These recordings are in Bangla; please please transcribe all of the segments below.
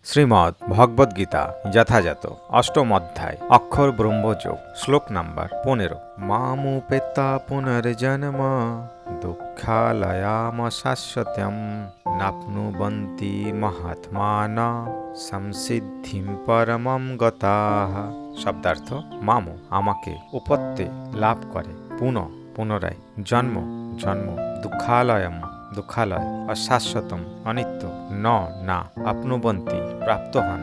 শ্রীমদ্ ভগবদ্গীতা যথাযথ অষ্টম অধ্যায় অক্ষর ব্রহ্মযোগ শ্লোক নাম্বার 15। মামুপেতা পুনর্জন্ম দুঃখালয়াম শাশ্বত্যম নাপ্নুবন্তি মহাত্মানা সংসিদ্ধিম পরমম গতাঃ। শব্দার্থ, মামু আমাকে, উপত্তি লাভ করে, পুনরায়, জন্ম দুঃখালয়ম দুঃখালয়, অশাশ্বতম অনিত্য, না আপনুবন্তি প্রাপ্ত হন,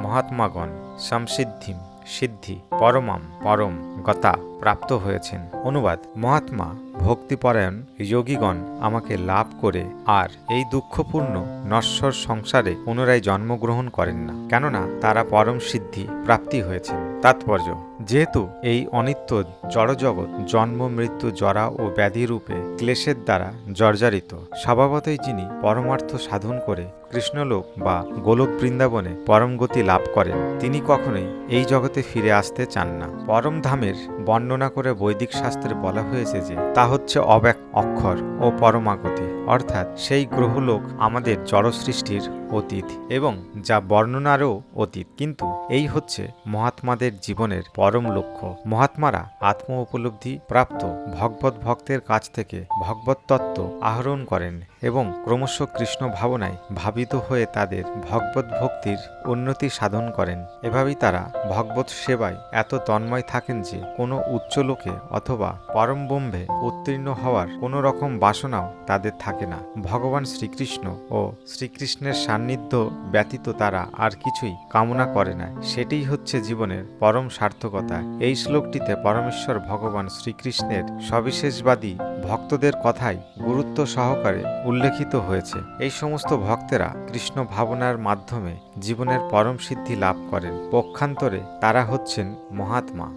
মহাত্মাগণ সংসিদ্ধিম সিদ্ধি, পরম গতা প্রাপ্ত হয়েছেন। অনুবাদ: মহাত্মা ভক্তিপরায়ণ যোগীগণ আমাকে লাভ করে আর এই দুঃখপূর্ণ নশ্বর সংসারে পুনরায় জন্মগ্রহণ করেন না, কেননা তারা পরম সিদ্ধি প্রাপ্তি হয়েছেন। তাৎপর্য: যেহেতু এই অনিত্য জড়জগৎ জন্ম মৃত্যু জরা ও ব্যাধি রূপে ক্লেশের দ্বারা জর্জরিত, স্বভাবতই যিনি পরমার্থ সাধন করে কৃষ্ণলোক বা গোলক বৃন্দাবনে পরম গতি লাভ করেন, তিনি কখনোই এই জগতে ফিরে আসতে চান না। পরম ধামের বর্ণনা করে বৈদিক শাস্ত্রে বলা হয়েছে যে তা হচ্ছে অব্যক্ত অক্ষর ও পরমাগতি, অর্থাৎ সেই গ্রহলোক আমাদের জড় সৃষ্টির অতীত এবং যা বর্ণনারও অতীত। কিন্তু এই হচ্ছে মহাত্মাদের জীবনের পরম লক্ষ্য। মহাত্মারা আত্ম উপলব্ধি প্রাপ্ত ভগবত ভক্তের কাছ থেকে ভগবত তত্ত্ব আহরণ করেন এবং ক্রমশ কৃষ্ণ ভাবনায় ভাবিত হয়ে তাদের ভগবত ভক্তির উন্নতি সাধন করেন। এভাবেই তারা ভগবত সেবায় এত তন্ময় থাকেন যে কোনো উচ্চ লোকে অথবা পরম ব্রহ্মে উত্তীর্ণ হওয়ার কোনো রকম বাসনাও তাদের থাকে না। ভগবান শ্রীকৃষ্ণ ও শ্রীকৃষ্ণের সান্নিধ্য ব্যতীত তারা আর কিছুই কামনা করে না। সেটিই হচ্ছে জীবনের পরম সার্থকতা। এই শ্লোকটিতে পরমেশ্বর ভগবান শ্রীকৃষ্ণের সবিশেষবাদী ভক্তদের কথাই গুরুত্ব সহকারে উল্লেখিত হয়েছে। এই সমস্ত ভক্তেরা কৃষ্ণ ভাবনার মাধ্যমে জীবনের পরম সিদ্ধি লাভ করেন। পক্ষান্তরে তারা হচ্ছেন মহাত্মা।